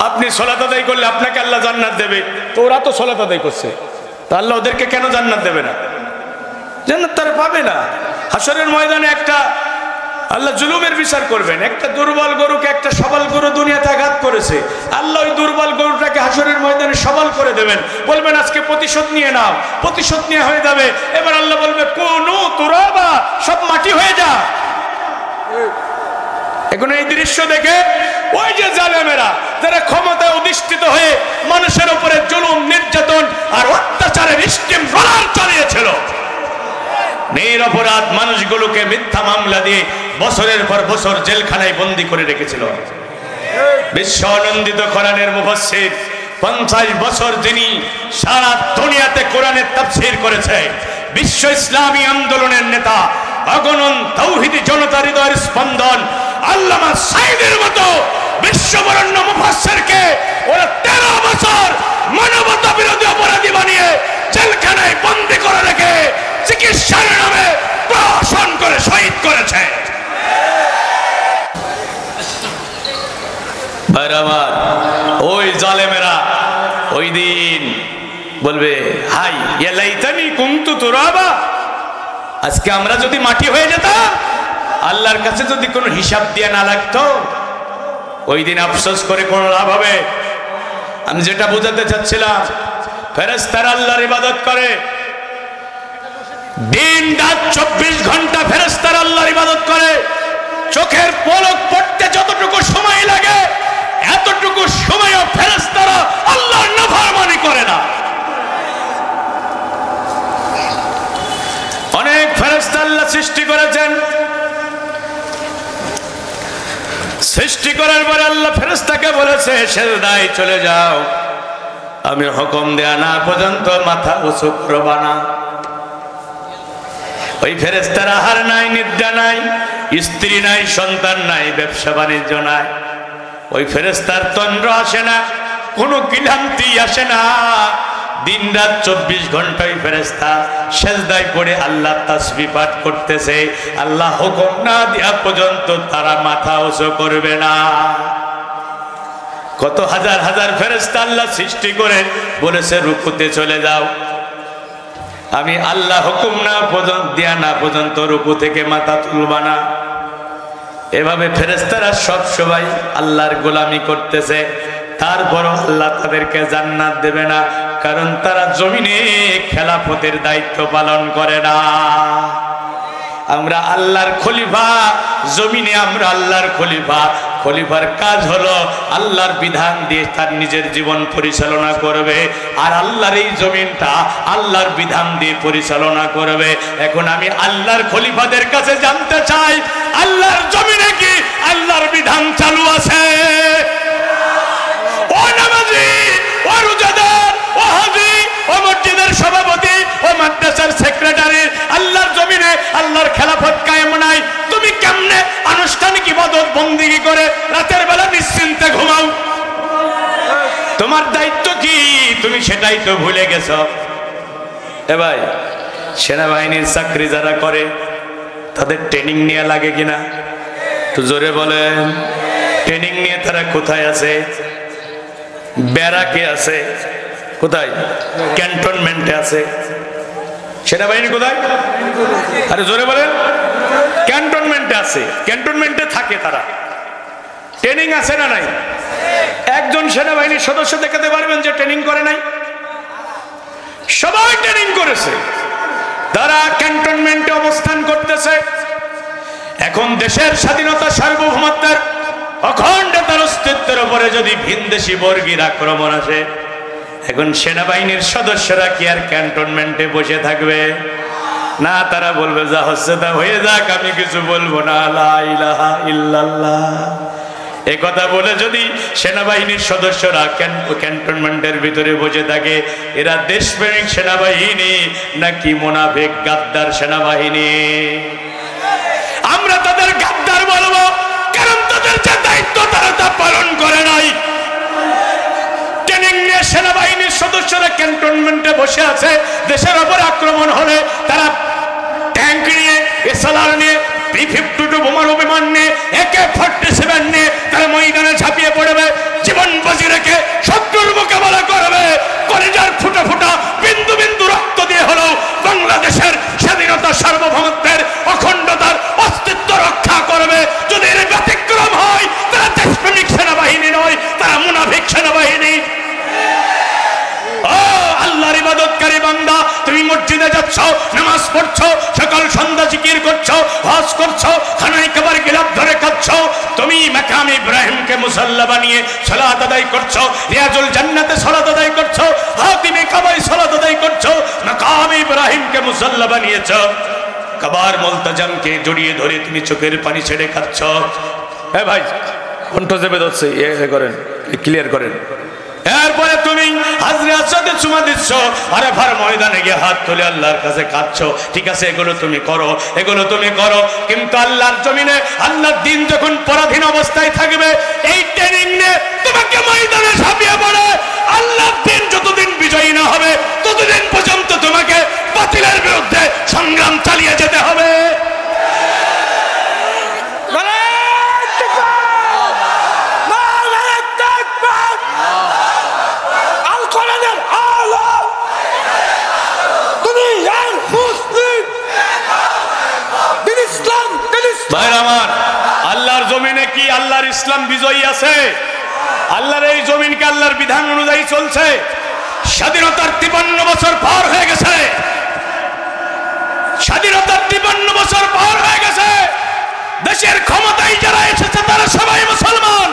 আপনি সালাত আদায় করলে আপনাকে আল্লাহ জান্নাত দেবে, তো ওরা তো সালাত আদায় করছে, তা আল্লাহ ওদেরকে কেন জান্নাত দেবে না? জান্নাত তারা পাবে না। হাসরের ময়দানে একটা আল্লাহ জুলুমের বিচার করবেন। একটা দুর্বল গরুকে একটা সবল গরু দুনিয়াতে আঘাত করেছে, আল্লাহ ওই দুর্বল গরুটাকে হাসরের ময়দানে সবল করে দেবেন, বলবেন আজকে প্রতিশোধ নিয়ে নাও, প্রতিশোধ নিয়ে হয়ে যাবে। এবার আল্লাহ বলবে কুনু তুরাবা, সব মাটি হয়ে যা। এখন এই দৃশ্য দেখে ওই যে জালেমেরা যারা ক্ষমতায় অধিষ্ঠিত হয়ে মানুষের উপরে জুলুম, নির্যাতন আর অত্যাচারের স্টিম রোলার চালিয়েছিল, নিরপরাধ মানুষগুলোকে মিথ্যা মামলা দিয়ে বছরের পর বছর জেলখানায় বন্দী করে রেখেছিল। বিশ্ব আনন্দিত কোরআনের মুফাসসির, 50 বছর যিনি সারা দুনিয়াতে কোরআনের তাফসীর করেছে, বিশ্ব ইসলামী আন্দোলনের নেতা, অগণন তাওহীদি জনতার হৃদয়ের স্পন্দন আল্লামা সাঈদীর মতো বিশ্ববরেণ্য মুফাসসিরকে ওরা 13 বছর মানবতা বিরোধী অপরাধী বানিয়ে জেলখানায় বন্দী করে রেখে চিকিৎসার নামে প্রহসন করে শহীদ করেছে। আমার ওই জালেমেরা ওই দিন বলবে, হাই ইয়া লাইতানি কুনতু তুরাবা, আজকে আমরা যদি মাটি হয়ে যেতাম, আল্লাহর কাছে যদি কোনো হিসাব দিয়ে না লাগতো, ওই দিন আফসোস করে কোনো লাভ হবে? আমি যেটা বোঝাতে চাচ্ছিলাম, ফেরেশতারা আল্লাহর ইবাদত করে, দিন রাত 24 ঘন্টা ফেরেশতারা আল্লাহর ইবাদত করে, চোখের পলক পড়তে যতটুকু সময় লাগে এতটুকু সময়ও ফেরেশতারা আল্লাহর নাফরমানি করে না। অনেক ফেরেশতা আল্লাহ সৃষ্টি করেছেন, সৃষ্টি করার পরে আল্লাহ ফেরেশতাকে বলেছে সেজদায় চলে যাও, আমি হুকুম দেয়া না পর্যন্ত মাথা উঁচু করবা না। ওই ফেরেশতার আহার নাই, নিদ্রা নাই, স্ত্রী নাই, সন্তান নাই, ব্যবসা বাণিজ্য নাই, ওই ফেরেশতার তন্দ্র আসে না, কোনো ক্লান্তি আসে না, দিন রাত 24 ঘন্টায় ফেরেশতা সেজদায় পড়ে আল্লাহ তাসবিহ পাঠ করতেছে, আল্লাহ হুকুম না দেয়া পর্যন্ত তারা মাথা উঁচু করবে না। কত হাজার হাজার ফেরেশতা আল্লাহ সৃষ্টি করে বলেছে রুকুতে চলে যাও, আমি আল্লাহ হুকুম না পর্যন্ত দেয়া না পর্যন্ত রুকু থেকে মাথা তুলবা না। এভাবে ফেরেশতারা সব সবাই আল্লাহর গোলামি করতেছে, তারপরও আল্লাহ তাদেরকে জান্নাত দেবে না, কারণ তারা জমিনে খেলাফতের দায়িত্ব পালন করে না। আমরা আল্লাহর খলিফা, জমিনে আমরা আল্লাহর খলিফা, খলিফার কাজ হলো আল্লাহর বিধান দিয়ে তার নিজের জীবন পরিচালনা করবে, আর আল্লাহর এই জমিনটা আল্লাহর বিধান দিয়ে পরিচালনা করবে। এখন আমি আল্লাহর খলিফাদের কাছে জানতে চাই, আল্লাহর জমিনে কি আল্লাহর বিধান চালু আছে? ও নামাজি, ও রোজাদার, ও হাজী, ও মসজিদের সভাপতি, ও মাদ্রাসার সেক্রেটারি, আল্লাহর জমিনে আল্লাহর খেলাফত কায়েম নাই, তুমি কেমনে আনুষ্ঠানিক ইবাদত বন্দেগী করে রাতের বেলা নিশ্চিন্তে ঘুমাও? তোমার দায়িত্ব কি? তুমি সেটাই তো ভুলে গেছো। এ ভাই, সেনাবাহিনীর চাকরি যারা করে তাদের ট্রেনিং নিয়ে লাগে কিনা? তো জোরে বলেন, ট্রেনিং নিয়ে তারা কোথায় আছে? ব্যারাকে আছে। কোথায়? ক্যান্টনমেন্টে আছে। সেনাবাহিনী কোথায়? আরে জোরে বলেন। ক্যান্টনমেন্টে আছে, ক্যান্টনমেন্টে থাকে তারা। ট্রেনিং আছে না নাই? একজন সেনাবাহিনীর সদস্য দেখাতে পারবেন যে ট্রেনিং করে নাই? সবাই ট্রেনিং করেছে, তারা ক্যান্টনমেন্টে অবস্থান করতেছে। এখন দেশের স্বাধীনতা, সার্বভৌমত্বের, অখণ্ডতার অস্তিত্বের উপরে যদি ভিনদেশি বর্গীর আক্রমণ আসে, এখন সেনাবাহিনীর সদস্যরা কি আর ক্যান্টনমেন্টে বসে থাকবে? না, তারা বলবে যা হচ্ছে তা হয়ে যাক, আমি কিছু বলবো না, লা ইলাহা ইল্লাল্লাহ। এ কথা বলে যদি সেনাবাহিনীর সদস্যরা ক্যান্টনমেন্টের ভিতরে বসে থাকে, এরা দেশপ্রেমিক সেনাবাহিনী নাকি মুনাফিক গাদ্দার সেনাবাহিনী? আমরা তাদের গাদ্দার বলবো, কারণ তাদের যে দায়িত্ব তারা তা পালন করে নাই। ট্রেনিং নিয়ে সেনাবাহিনীর সদস্যরা ক্যান্টনমেন্টে বসে আছে, দেশের উপর আক্রমণ হলে তারা ট্যাঙ্ক নিয়ে, এসএলআর নিয়ে, P-52 বোমারু বিমান নিয়ে, AK-47 নিয়ে তারা ময়দানে ঝাঁপিয়ে পড়বে, জীবন বাজি রেখে শত্রুর মোকাবেলা করবে। কলেজার ফুটা ফুটা বিন্দু বিন্দু রক্ত দিয়ে হলেও বাংলাদেশের স্বাধীনতা, সার্বভৌমত্বের, অখণ্ডতার অস্তিত্ব রক্ষা করবে। যদি এর ব্যতিক্রম হয়, তারা দেশপ্রেমিক সেনাবাহিনী নয়, তারা মুনাফিক সেনাবাহিনী। আল্লাহর ইবাদতকারী বান্দা, তুমি মসজিদে যাচ্ছ, নামাজ পড়ছো, সকাল সন্ধ্যা জিকির করছো, হজ করছো, খানায় কাবার গিলাফ ধরে খাচ্ছ, তুমি মাকাম ইব্রাহিমকে মুসাল্লা বানিয়ে সালাত আদায় করছো, রিয়াজুল জান্নাতে সালাত আদায় করছো, হাতিমে কাবায় সালাত আদায় করছো, মাকাম ইব্রাহিমকে মুসাল্লা বানিয়েছো, কাবার মুলতাজামকে জড়িয়ে ধরে তুমি চোখের পানি ছেড়ে খাচ্ছ। হ্যাঁ ভাই, কণ্ঠ চেপে ধরছে, করেন, ক্লিয়ার করেন। এরপরে তুমি হাজরে আসওয়াদে চুমা দিচ্ছ, আরাফার ময়দানে গিয়ে হাত তুলে আল্লাহর কাছে কাঁদছো। ঠিক আছে, এগুলো তুমি করো, এগুলো তুমি করো, কিন্তু আল্লাহর জমিনে আল্লাহর দিন যখন পরাধীন অবস্থায় থাকবে, এই ট্রেনিং নিয়ে তোমাকে ময়দানে ঝাঁপিয়ে পড়ে আল্লাহর দিন যতদিন বিজয়ী না হবে ততদিন পর্যন্ত তোমাকে বাতিলের বিরুদ্ধে সংগ্রাম চালিয়ে যেতে হবে। আল্লাহর জমিনে কি আল্লাহর ইসলাম বিজয়ী আছে? আল্লাহর এই জমিনকে আল্লাহর বিধান অনুযায়ী চলছে। স্বাধীনতার 53 বছর পার হয়ে গেছে, স্বাধীনতার 53 বছর পার হয়ে গেছে। দেশের ক্ষমতায় যারা এসেছে তারা সবাই মুসলমান।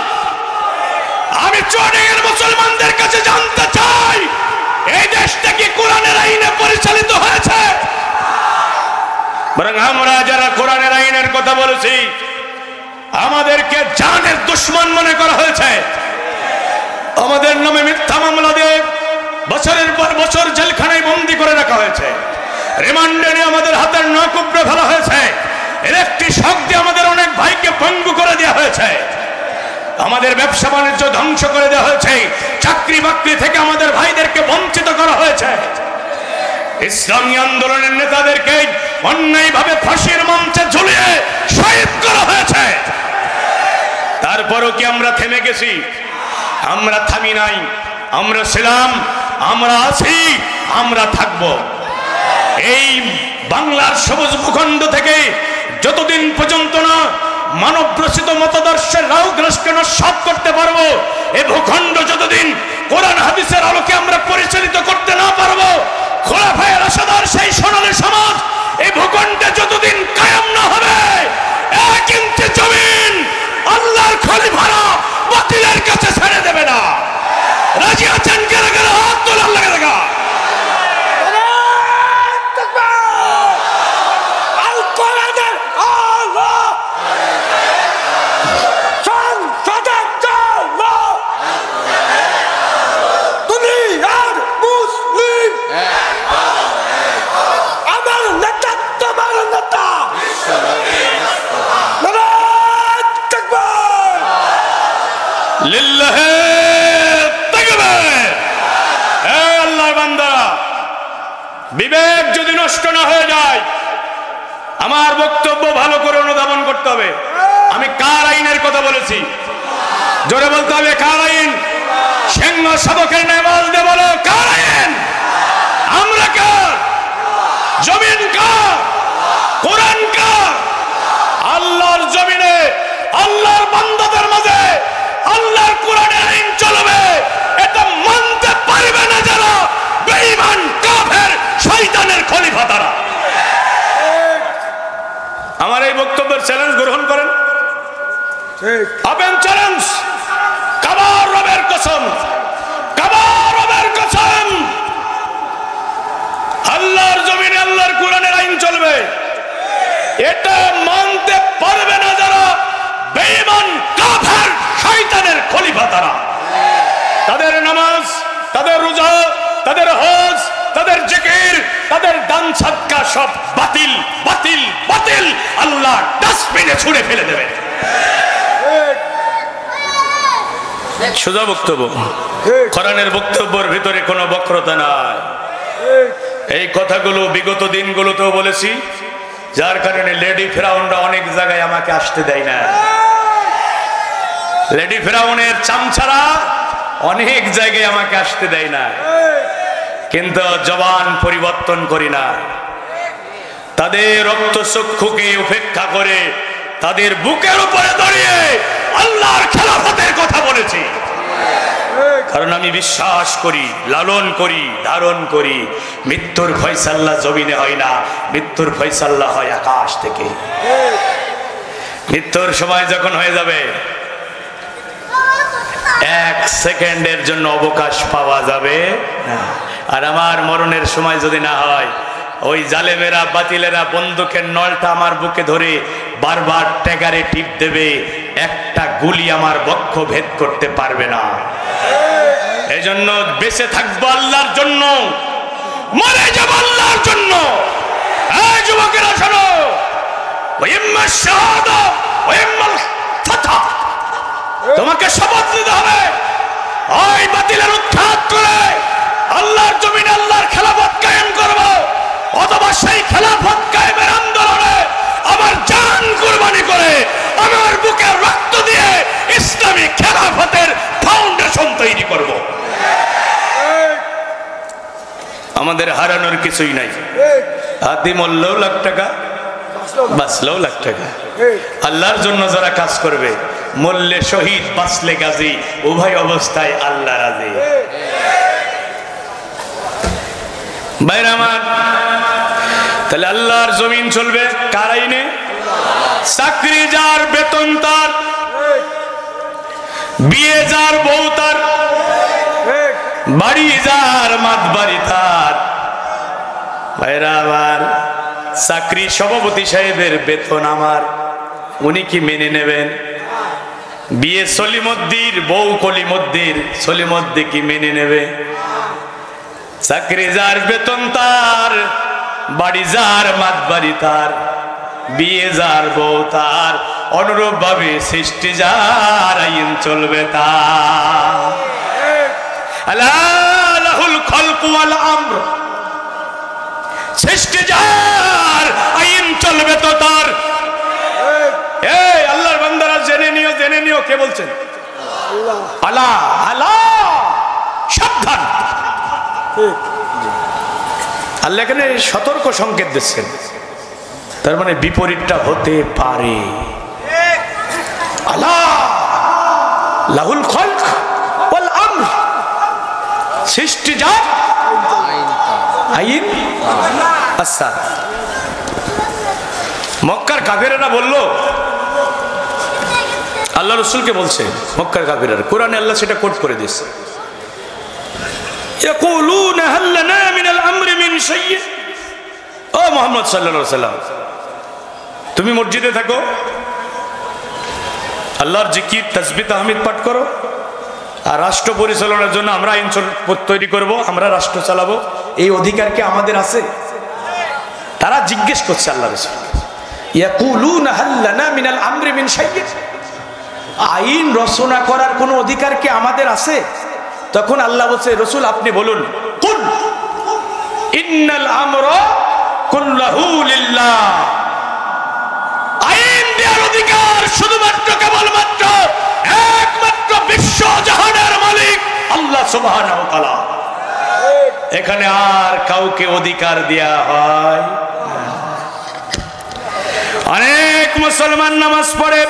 আমি চুয়াডাঙ্গার মুসলমানদের কাছে জানতে চাই, এই দেশটা কি কোরআনের আইনে পরিচালিত হয়েছে? বরং আমরা যারা কোরআনের আইনের কথা বলেছি, আমাদেরকে জানের দুশমন মনে করা হয়েছে। আমাদের নামে মিথ্যা মামলা দিয়ে বছরের পর বছর জেলখানায় বন্দী করে রাখা হয়েছে। রিমান্ডে নিয়ে আমাদের হাতের নখ উপড়ে ফেলা হয়েছে। ইলেকট্রিক শক দিয়ে আমাদের অনেক ভাইকে পঙ্গু করে দেওয়া হয়েছে। আমাদের ব্যবসা বাণিজ্য ধ্বংস করে দেওয়া হয়েছে। চাকরি বাকরি থেকে আমাদের ভাইদেরকে বঞ্চিত করা হয়েছে। ইসলামী আন্দোলনের নেতাদেরকে অন্যায়ভাবে ফাঁসির মঞ্চে ঝুলিয়ে শহীদ করা হয়েছে। তারপরও কি আমরা থেমে গেছি? আমরা থামি নাই। আমরা ছিলাম, আমরা আছি, আমরা থাকব। এই বাংলার সবুজ ভূখণ্ড থেকে যতদিন পর্যন্ত না মানব রচিত মতাদর্শের রাউগ্রাসকে নস্যাৎ করতে পারবো, এই ভূখণ্ড যতদিন কোরআন হাদিসের আলোকে আমরা পরিচালিত করতে না পারবো, খোলাফায়ে রাশেদার সেই সোনালী সমাজ এই ভূখণ্ডে যতদিন কায়েম না হবে, 1 ইঞ্চি জমিন আল্লাহর খলিফারা বাতিলের কাছে ছেড়ে দেবে না। রাজি আছেন? কেন কেন হাত তোলা লাগে দেখা। বিবেক যদি নষ্ট না হয়ে যায়, আমার বক্তব্য ভালো করে অনুধাবন করতে হবে। আমি কার আইনের কথা বলেছি? জোরে বলতে হবে, কার আইন? সিংহ শাবকের নেমাজ দিয়ে বলো, কার আইন? আমরা কার? জমিন কার? কোরআন কার? আল্লাহর জমিনে আল্লাহর বান্দাদের মাঝে আল্লাহর কোরআনের আইন চলবে, এটা মানতে পারবে না যারা বেঈমান, কাফের, শয়তানের খলিফা তারা। আমার এই বক্তব্যের চ্যালেঞ্জ গ্রহণ করেন। আপেন চ্যালেঞ্জ, কাবার রবের কসম, কাবার রবের কসম, আল্লাহর জমিনে আল্লাহর কোরআনের আইন চলবে, এটা মানতে পারবে না যারা বেঈমান, কাফের, শয়তানের খলিফা তারা। তাদের নামাজ, তাদের রোজা, তাদের হজ, তাদের জিকির, তাদের দান সাদকা সব বাতিল, বাতিল, বাতিল। আল্লাহ ডাস্টবিনে ছুঁড়ে ফেলে দেবে। সোজা বক্তব্য, কোরআনের বক্তব্যের ভিতরে কোনো বক্রতা নাই। এই কথাগুলো বিগত দিনগুলোতেও বলেছি, যার কারণে লেডি ফেরাউনরা অনেক জায়গায় আমাকে আসতে দেয় না। লেডি ফেরাউনের চামচারা অনেক জায়গায় আমাকে আসতে দেয় না, কিন্তু জবান পরিবর্তন করি না। তাদের রক্তচক্ষুকে উপেক্ষা করে তাদের বুকের উপরে দাঁড়িয়ে আল্লাহর খেলাফতের কথা বলেছি। কারণ আমি বিশ্বাস করি, লালন করি, ধারণ করি, মৃত্যুর ফয়সালা জমিনে হয় না, মৃত্যুর ফয়সালা হয় আকাশ থেকে। মৃত্যুর সময় যখন হয়ে যাবে, 1 সেকেন্ডের জন্য অবকাশ পাওয়া যাবে না। আর আমার মরণের সময় যদি না হয়, ওই জালেমেরা, বাতিলেরা বন্দুকের নলটা আমার বুকে ধরে বারবার ট্যাগারে টিপ দেবে, একটা গুলি আমার বক্ষ ভেদ করতে পারবে না। এজন্য বেঁচে থাকবো আল্লাহর জন্য, মরে যাবো আল্লাহর জন্য। এই যুবকেরা শোনো, ওয়াইম্মা শাহাদা ওয়াইম্মাল ফাতহ, তোমাকে শপথ নিতে হবে ওই বাতিলের উৎখাত করে আল্লাহর জমিনে আল্লাহর খেলাফত কায়েম করব, অথবা সেই খেলাফত কায়েমের আন্দোলনে আমার জান কুরবানি করে আমার বুকের রক্ত দিয়ে ইসলামী খেলাফতের ফাউন্ডেশন তৈরি করব। আমাদের হারানোর কিছুই নাই। হাতি মরলেও লাখ টাকা, বাঁচলেও লাখ টাকা। আল্লাহর জন্য যারা কাজ করবে, মরলে শহীদ বাঁচলে গাজী, উভয় অবস্থায় আল্লাহ রাজি। ভাইরা আমার, তাহলে আল্লাহর জমিন চলবে কার আইনে? চাকরি যার, বেতন তার, বিয়ে যার, বউ তার, বাড়ি যার, মাত বাড়ি তার। ভাইরা আমার, চাকরি সভাপতি সাহেবের বেতন আমার, উনি কি মেনে নেবেন? বিয়ে সলিমদ্দির, বউ কলিমদ্দির, সলিমদ্দি কি মেনে নেবে? চাকরি যার, বেতন তার, বাড়ি যার, মাত বাড়ি তার, বিয়ে যার, বউ তার, অনুরূপ ভাবে সৃষ্টি যার, আইন চলবে তার। লাহুল খালকু ওয়াল আমর, সৃষ্টি যার, আইন চলবে তো তার। এই আল্লাহর বান্দারা জেনে নিও, জেনে নিও। কে বলছেন? আল্লাহ। আল্লাহ সাবধান। আল্লাহ এখানে সতর্ক সংকেত দিচ্ছেন, তার মানে বিপরীতটা হতে পারে। আল্লাহ লাহুল খালক ওয়াল আমর, সৃষ্টি যার, আইন। আচ্ছা, মক্কার কাফেরেরা বলল, আল্লাহ রাসূলকে বলছে মক্কার কাফেরেরা, কোরআনে আল্লাহ সেটা কোট করে দিয়েছে, ইয়াকুলুনা হাল লানা মিনাল আমরি মিন শাইء। ও মুহাম্মদ সাল্লাল্লাহু আলাইহি ওয়াসাল্লাম, তুমি মসজিদে থাকো, আল্লাহর জিকির, তাসবিহ, তাহমিদ পাঠ করো, আর রাষ্ট্র পরিচালনার জন্য আমরা আইন তৈরি করব, আমরা রাষ্ট্র চালাবো, এই অধিকার কি আমাদের আছে? তারা জিজ্ঞেস করছে আল্লাহ রাসূল, ইয়াকুলুনা হাল লানা মিনাল আমরি মিন শাইء, আইন রচনা করার কোনো অধিকার কি আমাদের আছে? তখন আল্লাহ বলছে, রাসূল আপনি বলুন, কুল ইন্নাল আমরা কুল্লুহু লিল্লাহ, আইন দেওয়ার অধিকার শুধুমাত্র কেবলমাত্র একমাত্র বিশ্ব জাহানের মালিক আল্লাহ সুবহানাহু ওয়া তাআলা। এখানে আর কাউকে অধিকার দেয়া হয়? অনেক মুসলমান নামাজ পড়ে,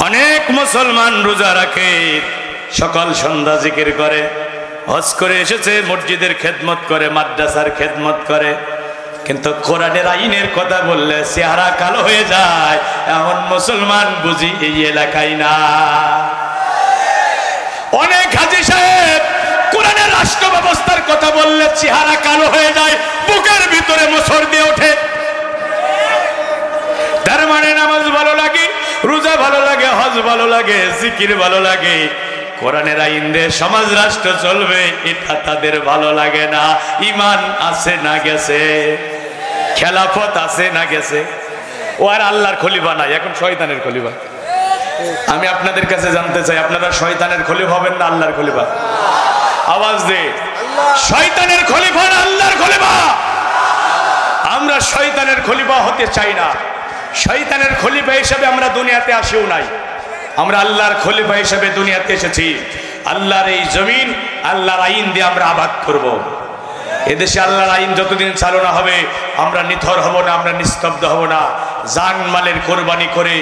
অনেক মুসলমান রোজা রাখে, সকাল সন্ধ্যা জিকির করে, হজ করে এসেছে, মসজিদের খেদমত করে, মাদ্রাসার খেদমত করে, কিন্তু কোরআনের আইনের কথা বললে চেহারা কালো হয়ে যায়। এমন মুসলমান বুঝি এই এলাকায় না। অনেক হাজী সাহেব কোরআনের রাষ্ট্র ব্যবস্থার কথা বললে চেহারা কালো হয়ে যায়, বুকের ভিতরে মোচড় দিয়ে ওঠে। তার মানে নামাজ ভালো লাগে, রোজা ভালো লাগে, হজ ভালো লাগে, জিকির ভালো লাগে, কোরআনের আইন দিয়ে সমাজ রাষ্ট্র চলবে এটা তাদের ভালো লাগে না। ঈমান আছে না গেছে? খেলাফত আছে না গেছে? ও আর আল্লাহর খলিফা নাই, এখন শয়তানের খলিফা। আমি আপনাদের কাছে জানতে চাই, আপনারা শয়তানের খলিফা হবেন না আল্লাহর খলিফা? আওয়াজ দে, শয়তানের খলিফা না আল্লাহর খলিফা? আমরা শয়তানের খলিফা হতে চাই না। শয়তানের খলিফা হিসেবে আমরা দুনিয়াতে আসিও নাই, আমরা আল্লাহর খলিফা হিসেবে দুনিয়াতে এসেছি। আল্লাহর এই জমিন আল্লাহর আইন দিয়ে আমরা আবাদ করব। এদেশে আল্লাহর আইন যতদিন চালু না হবে আমরা নিথর হব না, আমরা নিস্তব্ধ হব না। জান মালের কোরবানি করে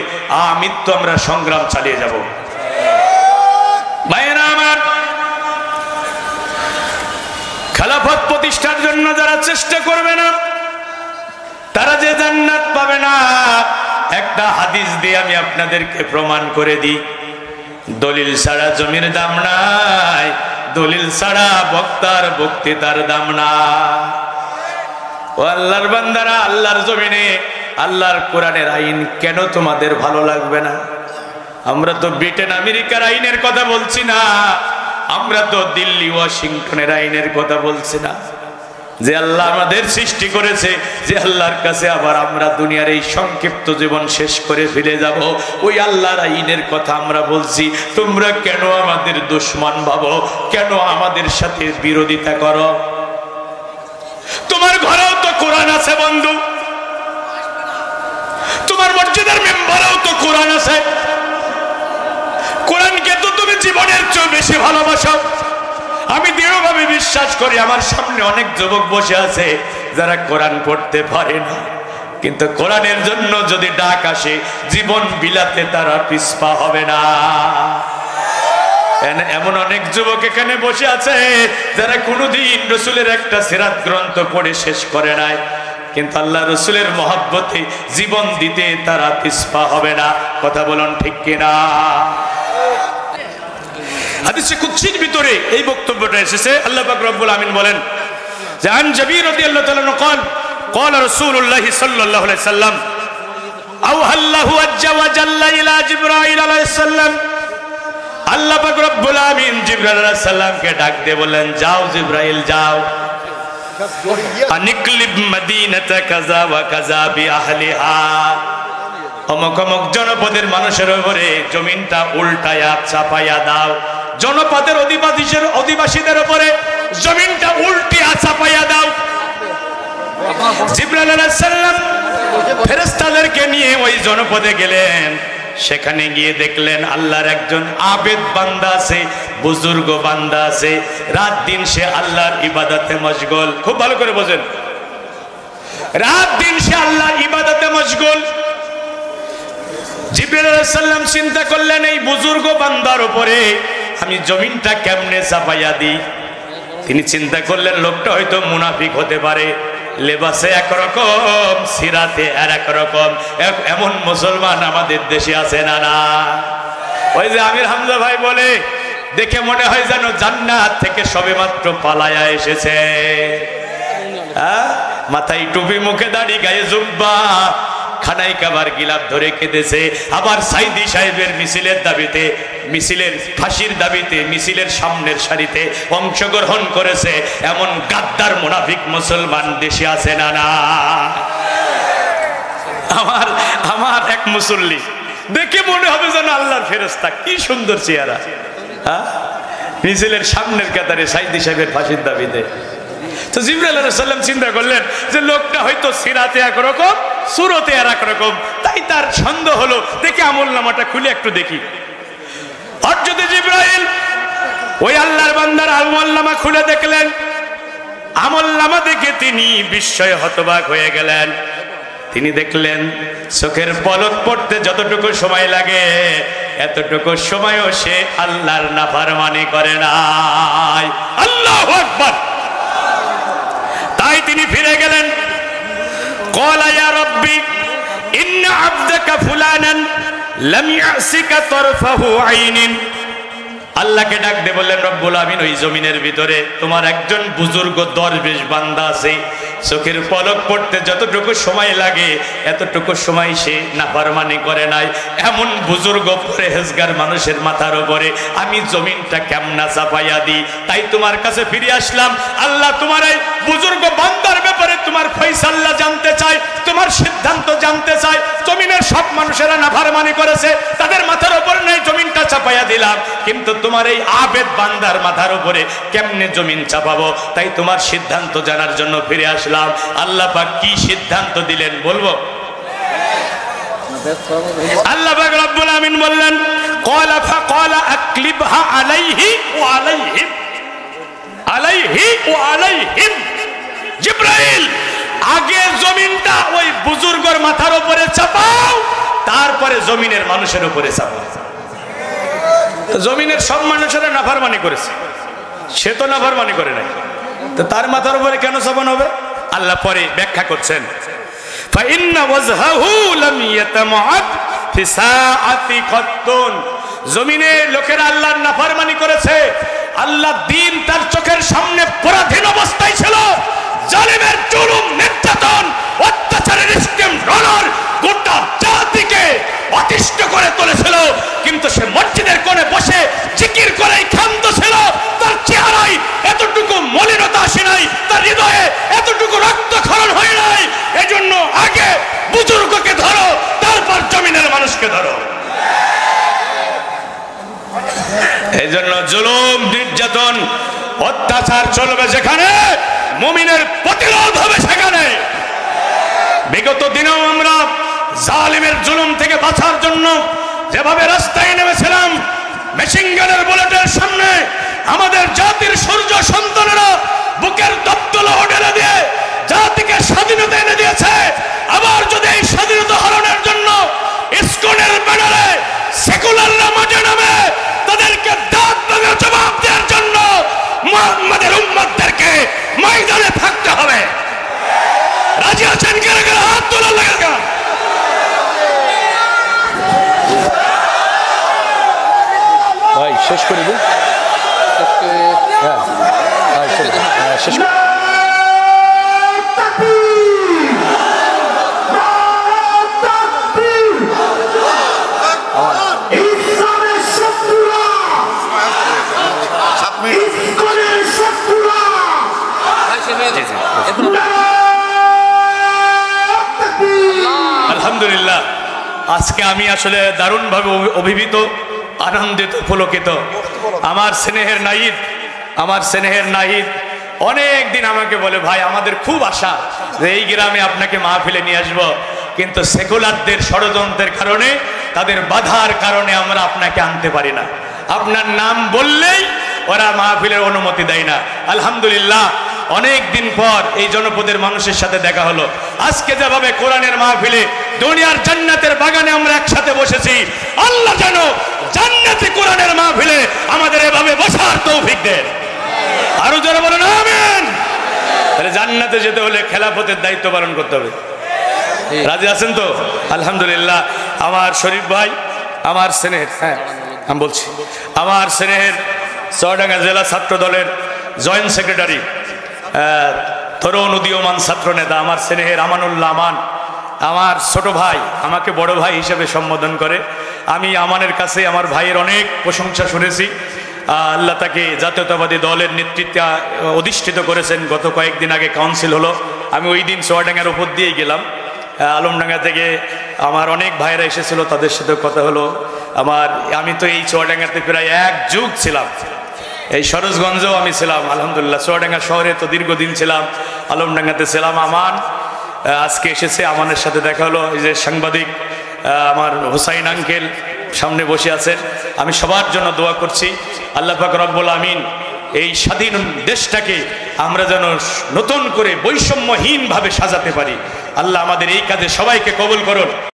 আমৃত্যু আমরা সংগ্রাম চালিয়ে যাব। ভাইয়েরা আমার, খেলাফত প্রতিষ্ঠার জন্য যারা চেষ্টা করবে না তারা যে জান্নাত পাবে না, একটা হাদিস দিয়ে আমি আপনাদেরকে প্রমাণ করে দিই। দলিল ছাড়া জমির দাম নাই, দলিল ছাড়া বক্তার বক্তৃতার দাম নাই। ও আল্লাহর বান্দারা, আল্লাহর জমিনে আল্লাহর কোরআনের আইন কেন তোমাদের ভালো লাগবে না? আমরা তো ব্রিটেন আমেরিকার আইনের কথা বলছি না, আমরা তো দিল্লি ওয়াশিংটনের আইনের কথা বলছি না। যে আল্লাহ আমাদের সৃষ্টি করেছে, যে আল্লাহর কাছে আবার আমরা দুনিয়ার এই সংক্ষিপ্ত জীবন শেষ করে ফিরে যাব, ওই আল্লাহর আইনের কথা আমরা বলছি। তোমরা কেন আমাদের দুশমন ভাবো? কেন আমাদের সাথে বিরোধিতা করো? তোমার ঘরেও তো কোরআন আছে বন্ধু, তোমার মসজিদের মেম্বারেও তো কোরআন আছে। কোরআনকে তো তুমি জীবনের চেয়ে বেশি ভালোবাসো। আমি দৃঢ়ভাবে বিশ্বাস করি আমার সামনে অনেক যুবক বসে আছে যারা কোরআন পড়তে পারে না, কিন্তু কোরআনের জন্য যদি ডাক আসে জীবন বিলাতে তারা পিছপা হবে না। এমন অনেক যুবক এখানে বসে আছে যারা কোনোদিন রসুলের একটা সিরাত গ্রন্থ পড়ে শেষ করে নাই, কিন্তু আল্লাহ রসুলের মহব্বতে জীবন দিতে তারা পিছপা হবে না। কথা বলুন ঠিক কিনা? হাদিসে কুদসির ভিতরে এই বক্তব্যটা এসেছে। আল্লাহ পাক রব্বুল আমিন বলেন যে আন জাবির রাদিয়াল্লাহু তাআলা قال قال رسول الله صلى الله عليه وسلم اوحى الله عز وجل الى جبرائيل عليه السلام। আল্লাহ পাক রব্বুল আমিন জিবরাইল আলাইহিস সালামকে ডাক দিয়ে বললেন, যাও জিবরাইল যাও, আনিকলিব মদিনাতা কাযা ওয়া কাযা বিআহলিহা, অমুক অমুক জনপদের মানুষের উপরে জমিনটা উল্টায়া চাপাইয়া দাও, জনপদের অধিবাসীদের উপরে জমিনটা উল্টিয়া চাপাইয়া দাও। জিবরাইল আলাইহিস সালাম ফেরেশতাদেরকে নিয়ে ওই জনপদে গেলেন। সেখানে গিয়ে দেখলেন আল্লাহর একজন আবেদ বান্দা আছে, বুজুর্গ বান্দা আছে, রাত দিন সে আল্লাহর ইবাদতে মশগুল। খুব ভালো করে বোঝেন, রাত দিন সে আল্লাহর ইবাদতে মশগুল। জিবরাইল আলাইহিস সালাম চিন্তা করলেন এই বুজুর্গ বান্দার উপরে আমি জমিনটা কেমনে চাপাইয়া দিই। তিনি চিন্তা করলেন লোকটা হয়তো মুনাফিক হতে পারে, লেবাসে একরকম, সিরাতে আর একরকম। এমন মুসলমান আমাদের দেশে আছে না? না, ওই যে আমির হামজা ভাই বলে, দেখে মনে হয় যেন জান্নাত থেকে সবেমাত্র পালায়া এসেছে। মাথায় টুপি, মুখে দাড়ি, গায়ে জুব্বা, খানাই কাবার গিলাপ ধরে কেঁদেছে। আবার সাইদি সাহেবের মিছিলের দাবিতে, মিছিলের ফাঁসির দাবিতে মিছিলের সামনের সারিতে অংশগ্রহণ করেছে। এমন গাদ্দার মুনাফিক মুসলমান দেশে আছে না? না, আমার এক মুসল্লি দেখে মনে হবে যেন আল্লাহর ফেরেশতা। কি সুন্দর চেহারা, মিছিলের সামনের কাতারে সাইদি সাহেবের ফাঁসির দাবিতে। তো জিবরাইল আলাইহিস সালাম চিন্তা করলেন যে লোকটা হয়তো সিরাতে একরকম, সুরতে আর একরকম, তাই তার সন্দেহ হলো, দেখি আমলনামাটা খুলে একটু দেখি। হযরত জিবরাইল ওই আল্লাহর বান্দার আমলনামা খুলে দেখলেন। আমলনামা দেখে তিনি বিস্ময়ে হতবাক হয়ে গেলেন। তিনি দেখলেন চোখের পলক পড়তে যতটুকু সময় লাগে এতটুকু সময়ও সে আল্লাহর নাফরমানি করে নাই। আল্লাহু আকবার। তাই তিনি ফিরে গেলেন। قال يا ربي إن عبدك فلانا لم يعصك طرفه عين। আল্লাহকে ডাক দিয়ে বললেন, রব্বুল আমিন ওই জমিনের ভিতরে তোমার একজন বুজুর্গ দরবেশ বান্দা আছে, চোখের পলক পড়তে যতটুকু সময় লাগে এতটুকু সময় সে নাফরমানি করে নাই। এমন বুজুর্গ পরহেজগার মানুষের মাথার উপরে আমি জমিনটা কেমনা চাপাইয়া দিই। তাই তোমার কাছে ফিরে আসলাম। আল্লাহ তোমার এই বুজুর্গ বান্দার ব্যাপারে তোমার ফয়সালা জানতে চাই, তোমার সিদ্ধান্ত জানতে চাই। জমিনের সব মানুষেরা নাফরমানি করেছে, তাদের মাথার উপর নাই জমিনটা চাপাইয়া দিলাম, কিন্তু তোমার এই আবেদ বান্দার মাথার উপরে কেমনে জমিন চাপাবো, তাই তোমার সিদ্ধান্ত জানার জন্য ফিরে আসলাম। আল্লাহ পাক কি সিদ্ধান্ত দিলেন বলবো? আল্লাহ পাক রব্বুল আমিন বললেন, ক্বালা ফাক্বালা আকলিবহা আলাইহি ওয়া আলাইহিম, আলাইহি ওয়া আলাইহিম। জিবরাইল আগে জমিনটা ওই বুজুর্গের মাথার উপরে চাপাও, তারপরে জমিনের মানুষের উপরে চাপাও। জমিনের সব মানুষেরা নাফরমানি করেছে, সে তো নাফরমানি করে নাই, তো তার মাথার উপরে কেন চাপানো হবে? আল্লাহ পরে ব্যাখ্যা করছেন, ফাইন্না ওয়াজহাহু লাম ইয়াতামাআদ ফি সাআতি কত্তুন। জমিনের লোকেরা আল্লাহর নাফরমানি করেছে, আল্লাহ দিন তার চোখের সামনে পরাধীন অবস্থায় ছিল। জালিমের জুলুম, নির্যাতন, অত্যাচারের স্কিম রোলার গোটা জাতিকে অতিষ্ঠ করে তুলেছিল, কিন্তু এই জন্য জুলুম, নির্যাতন, অত্যাচার চলবে যেখানে, মুমিনের প্রতিরোধ হবে সেখানে। বিগত দিনেও আমরা জালিমের জুলুম থেকে বাঁচার জন্য যেভাবে রাস্তায় নেমেছিলাম, মেশিন গানের বুলেটের সামনে আমাদের জাতির সূর্য সন্তানেরা বুকের দপ্তলা ঢেলে দিয়ে জাতিকে স্বাধীনতা এনে দিয়েছে। আবার যদি এই স্বাধীনতা হরণের জন্য ইসকনের ব্যানারে সেকুলাররা মাঠে নামে, তাদেরকে দাঁত ভাঙা জবাব দেওয়ার জন্য মুহাম্মাদের উম্মতদেরকে ময়দানে থাকতে হবে। রাজি আছেন? কারা কারা হাত তোলা লাগা? ভাই শেষ করে দিন, শেষ করে আলহামদুলিল্লাহ, আজকে আমি আসলে দারুণভাবে অভিভূত, আনন্দিত, পুলকিত। আমার স্নেহের নাহিদ অনেক দিন আমাকে বলে, ভাই আমাদের খুব আশা যে এই গ্রামে আপনাকে মাহফিলে নিয়ে আসবো, কিন্তু সেকুলারদের ষড়যন্ত্রের কারণে, তাদের বাধার কারণে আমরা আপনাকে আনতে পারি না। আপনার নাম বললেই ওরা মাহফিলের অনুমতি দেয় না। আলহামদুলিল্লাহ, অনেক দিন পর এই জনপদের মানুষের সাথে দেখা হলো। আজকে যেভাবে কোরআনের মাহফিলে দুনিয়ার জান্নাতের বাগানে আমরা একসাথে বসেছি, আল্লাহ যেন জান্নাতে কোরআনের মাহফিলে আমাদের এভাবে বসার তৌফিক দেন। আরো যারা বলেন আমিন। তাহলে জান্নাতে যেতে হলে খেলাফতের দায়িত্ব পালন করতে হবে। রাজি আছেন তো? আলহামদুলিল্লাহ। আমার শরীফ ভাই, আমার স্নেহের, আমি বলছি, আমার স্নেহের চুয়াডাঙ্গা জেলা ছাত্র দলের জয়েন্ট সেক্রেটারি, তরুণ উদীয়মান ছাত্র নেতা, আমার স্নেহের আমানুল্লাহ আমান, আমার ছোট ভাই, আমাকে বড় ভাই হিসেবে সম্বোধন করে। আমি আমানের কাছে আমার ভাইয়ের অনেক প্রশংসা শুনেছি। আল্লাহ তাকে জাতীয়তাবাদী দলের নেতৃত্বে অধিষ্ঠিত করেছেন। গত কয়েকদিন আগে কাউন্সিল হলো, আমি ওই দিন চুয়াডাঙ্গার উপর দিয়েই গেলাম। আলমডাঙ্গা থেকে আমার অনেক ভাইয়েরা এসেছিল, তাদের সাথে কথা হলো আমার। আমি তো এই চুয়াডাঙ্গাতে প্রায় এক যুগ ছিলাম, এই সরোজগঞ্জেও আমি ছিলাম। আলহামদুলিল্লাহ, চুয়াডাঙ্গা শহরে তো দীর্ঘদিন ছিলাম, আলমডাঙ্গাতে ছিলাম। আমান আজকে এসেছে, আমানের সাথে দেখা হলো। এই যে সাংবাদিক আমার হুসাইন আঙ্কেল সামনে বসে আছেন, আমি সবার জন্য দোয়া করছি। আল্লাহ পাক রব্বুল আমিন এই স্বাধীন দেশটাকে আমরা যেন নতুন করে বৈষম্যহীনভাবে সাজাতে পারি। আল্লাহ আমাদের এই কাজে সবাইকে কবুল করুন।